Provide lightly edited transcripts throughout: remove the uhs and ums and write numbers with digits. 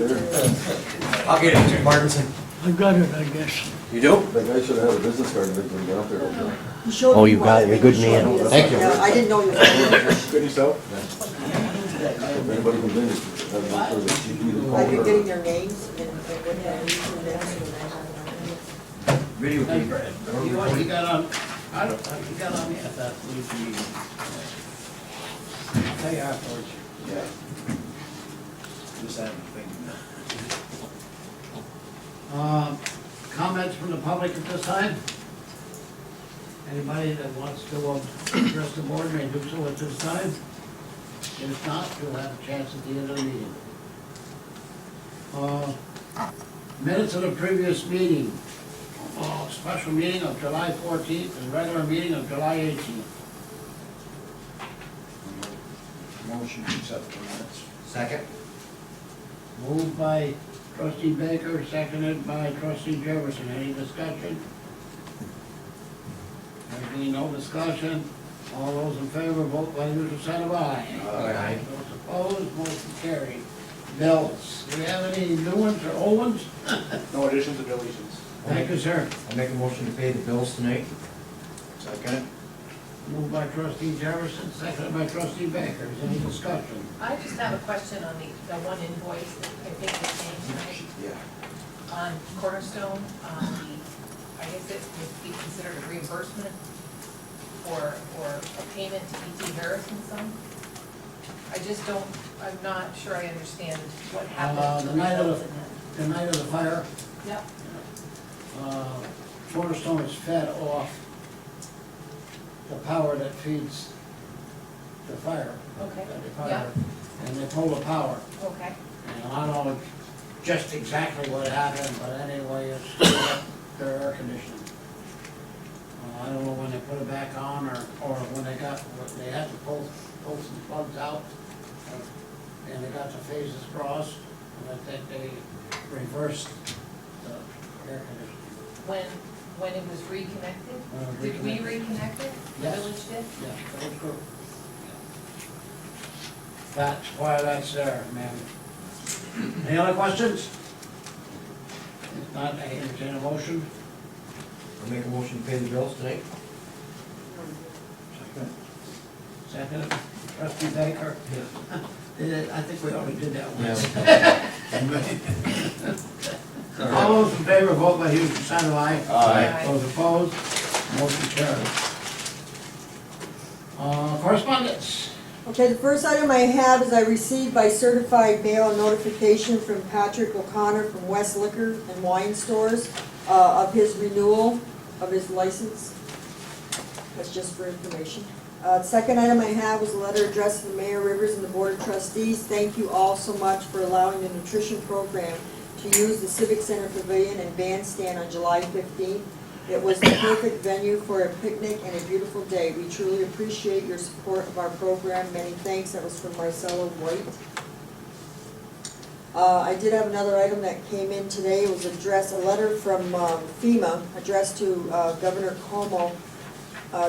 I'll get it, Mr. Martinson. I got it, I guess. You do? That guy should have had a business card when he got out there. You showed Oh, me you one. got it. You're a good man. Showed me this. Thank you. Yeah, I didn't know you were. Good yourself? If anybody comes in, just have them for the GP to call I've been her. getting their names and what they're using them. Video game. What you got on, I don't, you got on me at that police meeting. I'll tell you afterwards. Yeah. Just having a thing. Comments from the public at this time? Anybody that wants to address the board may do so at this time. If not, you'll have a chance at the end of the meeting. Minutes of the previous meeting. Special meeting of July 14th and regular meeting of July 18th. Motion to accept the minutes. Second? Moved by trustee Baker, seconded by trustee Jefferson. Any discussion? There being no discussion, all those in favor, vote by the usual sign of aye. Aye. Those opposed, motion carried. Bills, do we have any new ones or old ones? No additions or deletions. Thank you, sir. I make a motion to pay the bills tonight. Second? Moved by trustee Jefferson, seconded by trustee Baker. Is any discussion? I just have a question on the one invoice that I think we changed tonight Yeah. on Cornerstone. I guess it would be considered a reimbursement or a payment to E.T. Harrison Son. I just don't, I'm not sure I understand what happened to The night of result in that. The night of the fire, Yep, Cornerstone is fed off the power that feeds the fire. okay, The fire, yeah, and they pull the power. okay, And I don't know just exactly what happened, but anyway, it's screwed up their air conditioning. I don't know when they put it back on or when they they had to pull some plugs out. And they got the phases crossed, and I think they reversed the air conditioning. when it was reconnected? When it was Did we reconnected. reconnect it? The Yes. village did? Yeah, that was good. That's why that's there, ma'am. Any other questions? If not, I entertain a motion. I make a motion to pay the bills tonight. Second, trustee Baker. I think we already did that one. All those in favor, vote by usual sign of aye. Aye. Those opposed, motion carries. Correspondence. Okay, the first item I have is I received by certified mail a notification from Patrick O'Connor from West Liquor and Wine Stores of his renewal of his license. That's just for information. Second item I have was a letter addressed to the Mayor Rivers and the Board of Trustees. Thank you all so much for allowing the nutrition program to use the Civic Center Pavilion and Bandstand on July 15th. It was the perfect venue for a picnic and a beautiful day. We truly appreciate your support of our program. Many thanks. That was from Marcelo White. I did have another item that came in today. It was a letter from FEMA addressed to Governor Cuomo.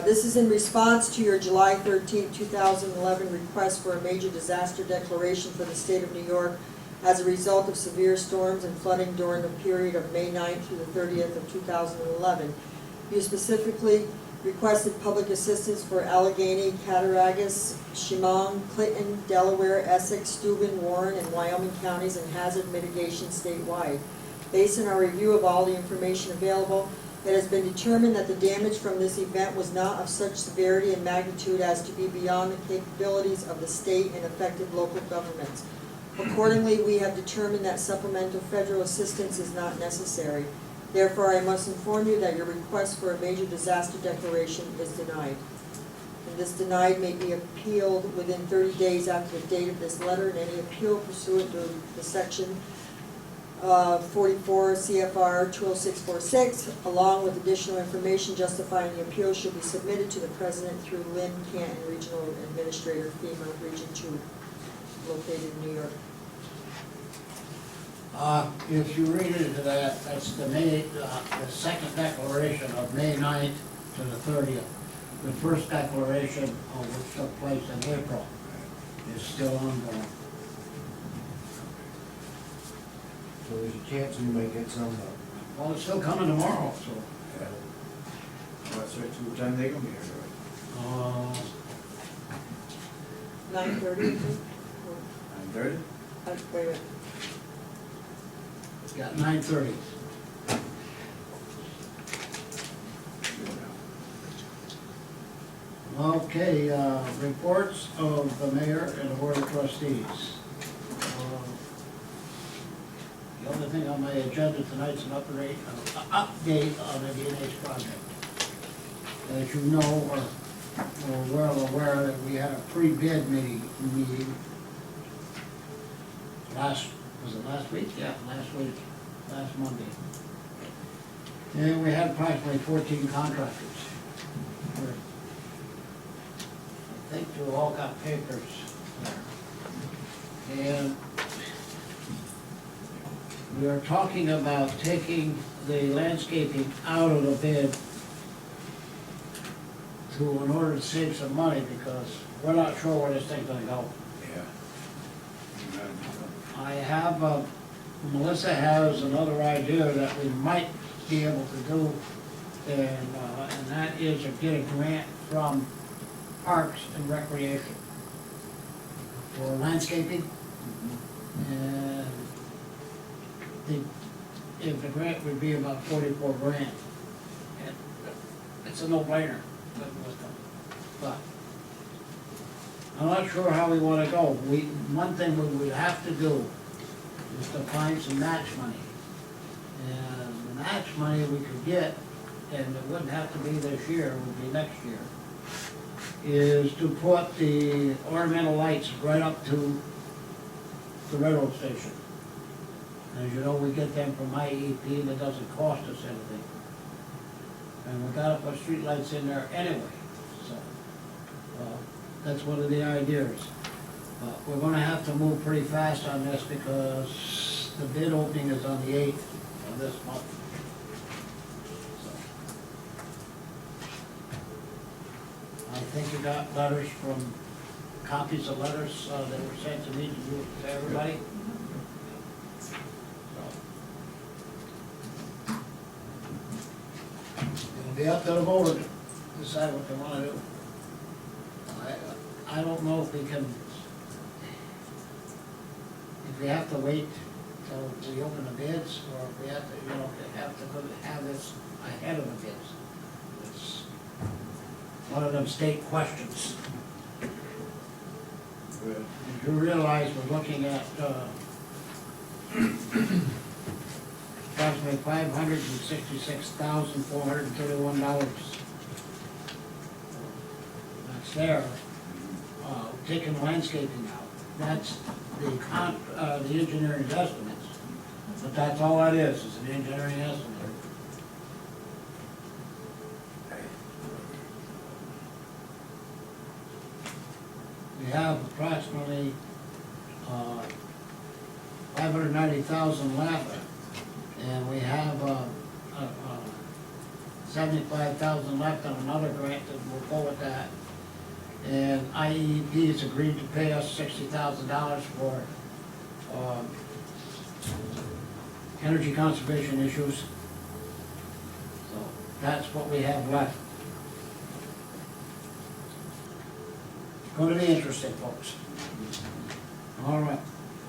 This is in response to your July 13, 2011 request for a major disaster declaration for the state of New York as a result of severe storms and flooding during the period of May 9th through the 30th of 2011. You specifically requested public assistance for Allegheny, Cattaraugus, Chemung, Clinton, Delaware, Essex, Steuben, Warren, and Wyoming counties and hazard mitigation statewide. Based on our review of all the information available, it has been determined that the damage from this event was not of such severity and magnitude as to be beyond the capabilities of the state and affected local governments. Accordingly, we have determined that supplemental federal assistance is not necessary. Therefore, I must inform you that your request for a major disaster declaration is denied. And this denied may be appealed within 30 days after the date of this letter, and any appeal pursuant to the section 44 CFR 20646, along with additional information justifying the appeal, should be submitted to the President through Lynn Canton, Regional Administrator, FEMA, Region 2, located in New York. If you read into that, that's the second declaration of May 9th to the 30th. The first declaration, which took place in April, is still ongoing. So there's a chance we might get some, Well, it's still coming tomorrow, so. what's it, what time they gonna be here? Uh, 9:30, I think? 9:30? Wait a minute. got 9:30. Okay, reports of the mayor and the board of trustees. The only thing on my agenda tonight's an update on the DNH project. As you know, or we're well aware that we had a pre-bid meeting was it last week? Yeah, last week, last Monday. And we had approximately 14 contractors. I think you all got papers there. And we are talking about taking the landscaping out of the bid in order to save some money, because we're not sure where this thing's gonna go. Yeah. I have, Melissa has another idea that we might be able to do, and that is to get a grant from Parks and Recreation for landscaping. And if the grant would be about 44 grand. And it's a no-brainer with them. But I'm not sure how we wanna go. One thing we would have to do is to find some match money. And the match money we could get, and it wouldn't have to be this year, it would be next year, is to put the ornamental lights right up to the railroad station. As you know, we get them from IEP, that doesn't cost us anything. And we gotta put streetlights in there anyway, so, that's one of the ideas. But we're gonna have to move pretty fast on this, because the bid opening is on the 8th of this month. So I think you got letters from, copies of letters, that were sent to me, to everybody. It'll be up to the board to decide what they wanna do. I don't know if we can, if we have to wait till we open the bids, or if we have to, have this ahead of the bids. It's one of them state questions. Good. As you realize, we're looking at, approximately $566,431. That's there. Taking landscaping out, that's the engineering estimates. But that's all that is an engineering estimate. We have approximately, 590,000 left, and we have, 75,000 left on another grant that will go with that. And IEP has agreed to pay us $60,000 for, energy conservation issues. So that's what we have left. It's gonna be interesting, folks. All right,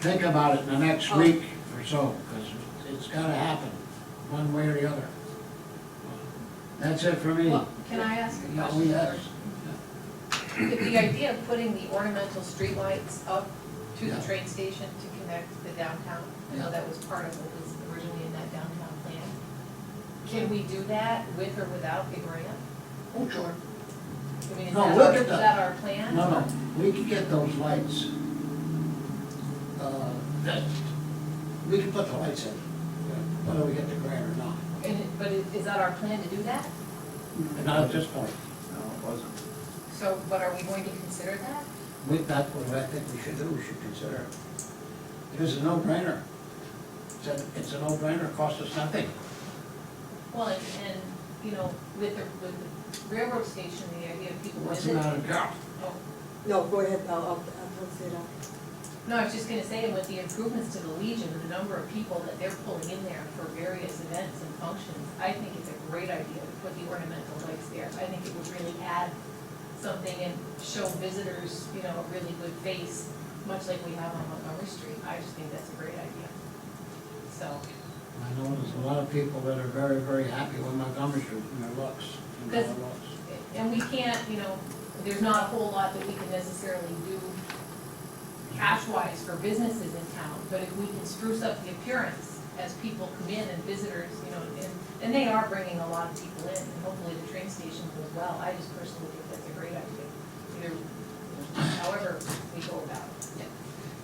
think about it in the next week or so, because it's gotta happen, one way or the other. That's it for me. Well, can I ask a Yeah, question we have- first? If the idea of putting the ornamental streetlights up to the Yeah. train station to connect the downtown, I know Yeah. that was part of what was originally in that downtown plan. Can we do that with or without the grant? Oh, sure. I mean, is No, that look our, at is the- that our plan? No, we can get those lights. That, we can put the lights in, whether we get the grant or not. But is that our plan to do that? Not at this point. No, it wasn't. So, but are we going to consider that? That's what I think we should do, we should consider it. It is a no-brainer. It's a no-brainer, costs us nothing. Well, and, you know, with the railroad station, the idea of people What's the visiting. matter, Carl? Oh, No, go ahead, I'll say it out. No, I was just gonna say, with the improvements to the Legion, and the number of people that they're pulling in there for various events and functions, I think it's a great idea to put the ornamental lights there. I think it would really add something and show visitors, you know, a really good face, much like we have on Montgomery Street. I just think that's a great idea. So, I know there's a lot of people that are very, very happy with Montgomery Street and their looks. and how it looks. and we can't, you know, there's not a whole lot that we can necessarily do cash-wise for businesses in town, but if we can spruce up the appearance as people come in and visitors, you know, and they are bringing a lot of people in, and hopefully the train station goes well. I just personally think that's a great idea, either, however we go about it.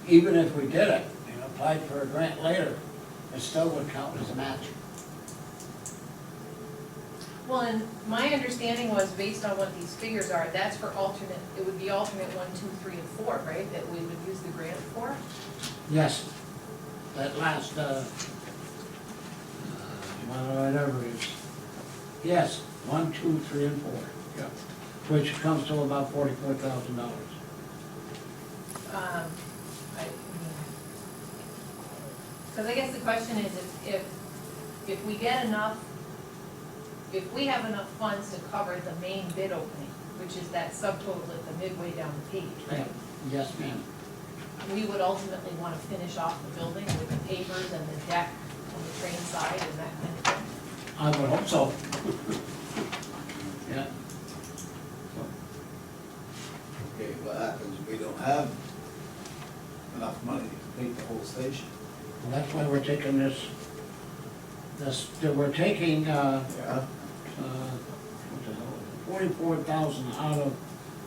Even if we did it, and applied for a grant later, it still would count as a match. Well, and my understanding was, based on what these figures are, that's for alternate, it would be alternate 1, 2, 3, and 4, right, that we would use the grant for? Yes, that last, whatever it is. Yes, 1, 2, 3, and 4. Yeah. Which comes to about $44,000. Because I guess the question is, if we get enough, if we have enough funds to cover the main bid opening, which is that subtotal at the midway down the page, right? Yes, ma'am. We would ultimately want to finish off the building with the pavers and the deck on the train side and that kind of thing. I would hope so. Yeah. Okay, what happens if we don't have enough money to paint the whole station? Well, that's why we're taking we're taking, Yeah. what the hell, 44,000 out of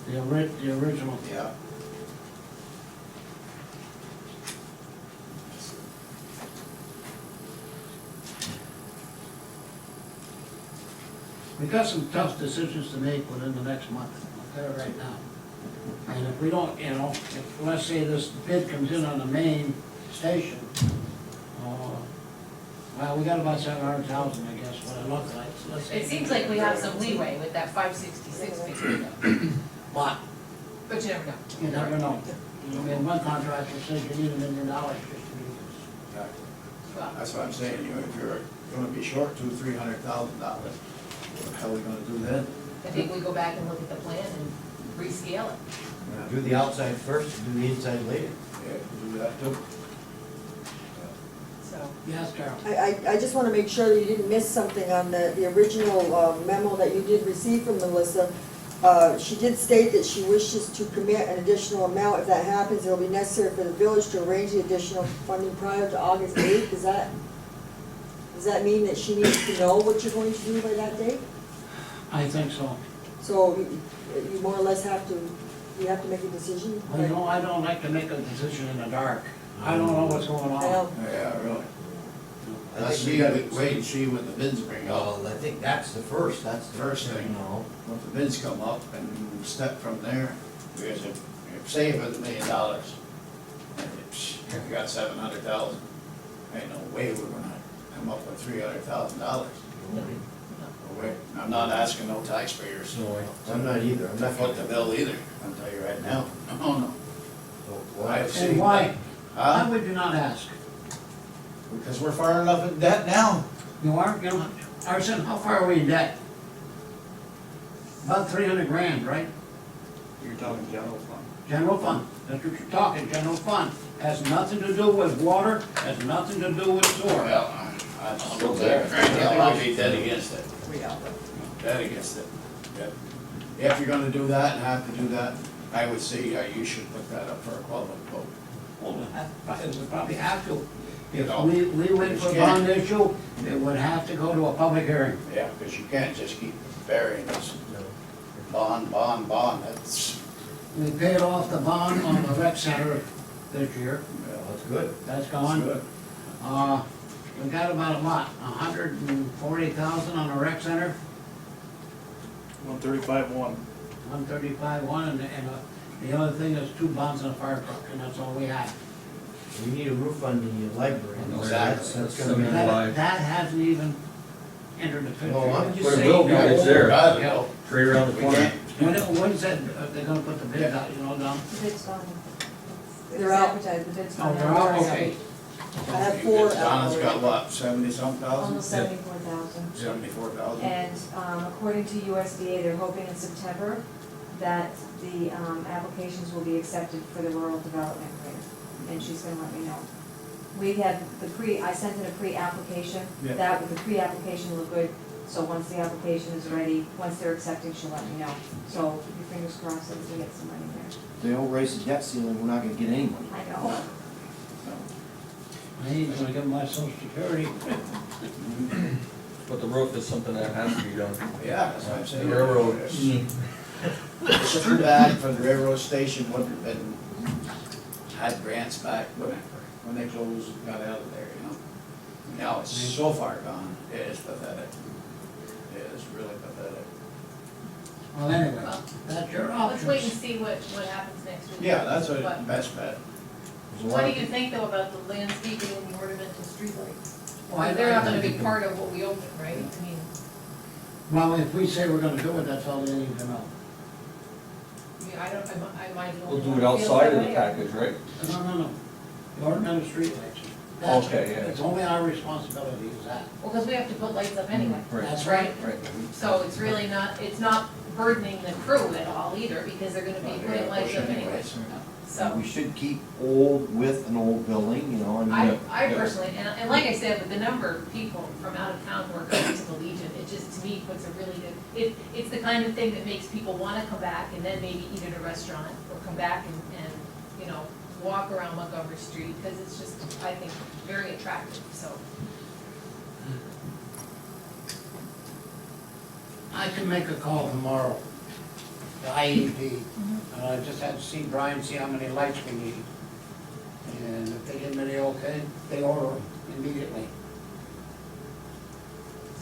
the original. Yeah. We've got some tough decisions to make within the next month, I'll tell you right now. And if we don't, you know, if, let's say this bid comes in on the main station, well, we got about 700,000, I guess, what it looks like. So let's say It seems like we have some leeway with that 566 figure, But but you never know. you never know. I mean, one contractor says you need $1 million just to do this. Well, That's what I'm saying, you know, if you're gonna be short $200,000-300,000, what the hell are we gonna do then? I think we go back and look at the plan and rescale it. Do the outside first, do the inside later. Yeah, do that too. So, Yes, Carol? I just wanna make sure you didn't miss something on the original memo that you did receive from Melissa. She did state that she wishes to commit an additional amount. If that happens, it'll be necessary for the village to arrange the additional funding prior to August 8th. Does that mean that she needs to know what you're going to do by that date? I think so. So you more or less have to make a decision? Well, you know, I don't like to make a decision in the dark. I don't know what's going I on. know. Yeah, really. I Let's think we see, gotta wait and see when the bids bring up. Well, I think that's the first, that's the First thing. No. Once the bids come up and step from there, because if say if it's $1 million, and it's, you got 700,000, ain't no way we're gonna come up with $300,000. Wait, I'm not asking no taxpayers No, I'm not either, I'm to not. foot the bill either, I'll tell you right now. No, no. I've And seen- why? Why Huh? would you not ask? Because we're far enough in debt now. You are, you know, Arson, how far are we in debt? About 300 grand, right? You're talking general fund. General fund, that's what you're talking, general fund. Has nothing to do with water, has nothing to do with sewer. Well, I'm still there. I'll be dead against it. Yeah. Dead against it. Yep. If you're gonna do that and have to do that, I would say you should put that up for a public vote. Well, we probably have to. If No. we went for a bond issue, it would have to go to a public hearing. Yeah, because you can't just keep burying this bond, that's, We paid off the bond on the rec center this year, well, That's good. that's that's gone. good. We got about, what, 140,000 on the rec center? 135-1. 135.1, and the other thing is 2 bonds and a fire truck, and that's all we have. We need a roof on the library. Exactly. That's gonna be. That hasn't even entered the picture. No, I'm just But it saying. will be, that- it's there. Got it, though. Right around the We corner. can't, When's that, they're gonna put the bids out, you know, Don? It's on, They're out. advertised, the bids. Oh, they're out, okay. I have 4 Don's got out. what, 70-some thousand? Almost 74,000. 74,000? And according to USDA, they're hoping in September that the applications will be accepted for the rural development grant, and she's gonna let me know. We had I sent in a pre-application, Yeah. that with the pre-application looked good, so once the application is ready, once they're accepting, she'll let me know. So your fingers crossed that we get some money there. If they don't raise the debt ceiling, we're not gonna get any money. I know. I ain't gonna give my social security. But the roof is something that has to be done. Yeah, that's what I'm saying. The railroad. It's too bad for the railroad station wouldn't have been, had grants back when they closed, got out of there, you know? Now it's so far gone, it is pathetic. It is really pathetic. Well, anyway, Well, that's your let's wait and options. see what happens next week. Yeah, that's a But best bet. what do you think though about the landscaping and the ornamental streetlights? Well, I- They're not gonna I be think- part of what we open, right? I mean, Well, if we say we're gonna do it, that's all they need to know. I don't, I might. We'll do it outside of the package, right? No. The ornamental streetlights. That's- Okay, yeah. It's only our responsibility is that. Well, because we have to put lights up anyway. Right. That's right. Right. So it's really not, it's not burdening the crew at all either, because they're gonna be putting lights up anyway. So, We should keep old with an old building, you know, I personally, and like I said, with the number of people from out of town who are coming to the Legion, it just, to me, puts a really good, it's the kind of thing that makes people wanna come back and then maybe eat at a restaurant, or come back and, you know, walk around Montgomery Street, because it's just, I think, very attractive, so. I can make a call tomorrow, to IEP, and I just had to see Brian, see how many lights we need. And if they give me the okay, they order them immediately.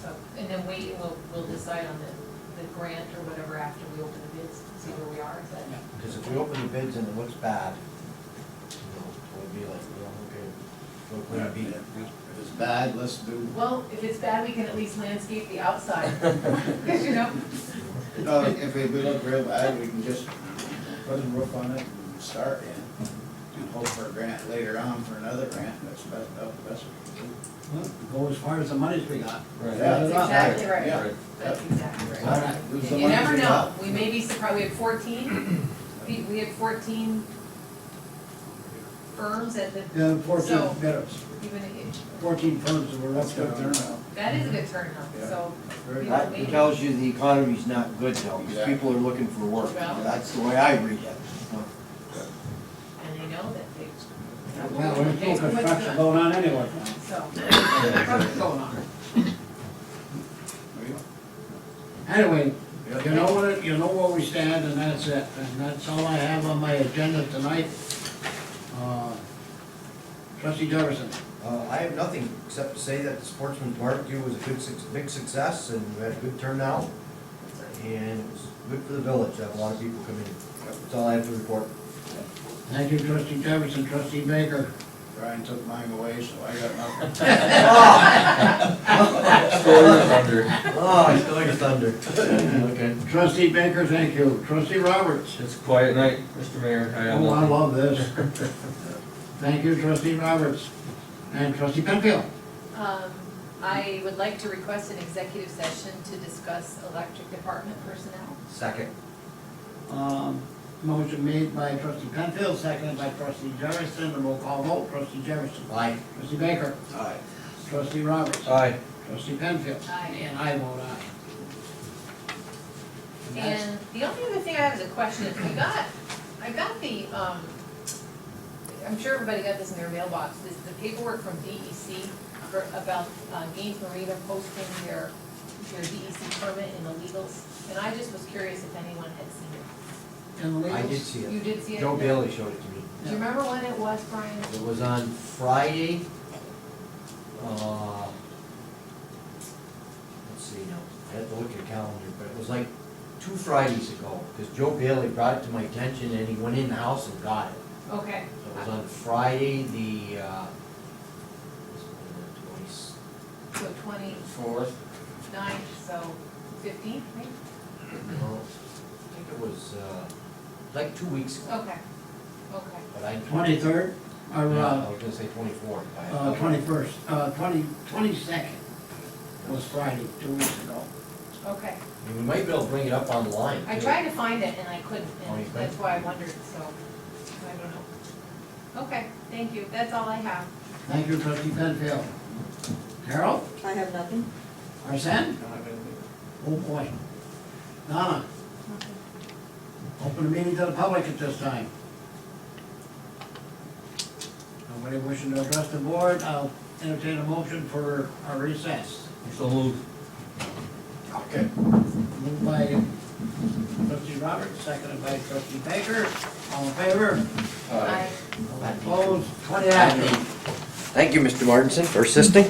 So, and then we'll decide on the grant or whatever after we open the bids, see where we are, is that? because if we open the bids and it looks bad, you know, we'll be like, okay, what could it be? If it's bad, let's do, Well, if it's bad, we can at least landscape the outside, because you know, if we look real bad, we can just put a roof on it and start in. And hope for a grant later on for another grant, that's about the best we can do. Well, go as far as the monies we got. Right. Yeah. that's exactly right. Yeah. That's exactly All right. right. Use the And you money never we know, got. we may be surprised, we had 14, we had 14 firms at the, Yeah, 14 So- bidders, even, 14 firms that were That's left good turnout. that is a good turnout, Yeah. so. Very you know, That maybe- tells you the economy's not good though, because Exactly. people are looking for work. Well- That's the way I read it. And they know that they. well, there's no construction going on anyway. So, Construction going on. Anyway, you know what, you know where we stand, and that's it, and that's all I have on my agenda tonight. Trustee Jefferson. I have nothing except to say that the Sportsman's Barbecue was a big success, and we had a good turnout, and it was good for the village, to have a lot of people come in. That's all I have to report. Thank you, Trustee Jefferson. Trustee Baker. Brian took mine away, so I got nothing. Stole your thunder. Oh, I stole your thunder. Okay. Trustee Baker, thank you. Trustee Roberts. It's a quiet night, Mr. Mayor. I have Oh, I nothing. love this. Thank you, Trustee Roberts. And Trustee Penfield. I would like to request an executive session to discuss electric department personnel. Second. Motion made by Trustee Penfield, seconded by Trustee Jefferson. The roll call vote. Trustee Jefferson. Aye. Trustee Baker. Aye. Trustee Roberts. Aye. Trustee Penfield. Aye. And I vote aye. And that's- And the only other thing I have is a question, I got the, I'm sure everybody got this in their mailbox, this, the paperwork from DEC about Gaines Marina posting their DEC permit in the legals, and I just was curious if anyone had seen it. And the I legals? did see You it. did see it? Joe Bailey showed it to me. Do you remember when it was, Brian? It was on Friday. Let's see now, I have to look at the calendar, but it was like 2 Fridays ago, because Joe Bailey brought it to my attention and he went in the house and got it. Okay. So it was on Friday, the, So 29th, so 15th, maybe? no, I think it was, like 2 weeks ago. Okay, Okay. But I, 23rd, or, I was gonna say 24th. 21st, 22nd was Friday, 2 weeks ago. Okay. We might be able to bring it up online. I tried to find it and I couldn't, Oh, you and couldn't? that's why I wondered, so, I don't know. Okay, thank you, that's all I have. Thank you, trustee Penfield. Harold, I have nothing. Arsen? Oh, boy. Donna, open the meeting to the public at this time. Nobody wishing to address the board, I'll entertain a motion for a recess. So moved. Okay. Moved by trustee Roberts, seconded by trustee Baker. All in favor? Aye. All opposed? 20 active. Thank you, Mr. Martinson, for assisting.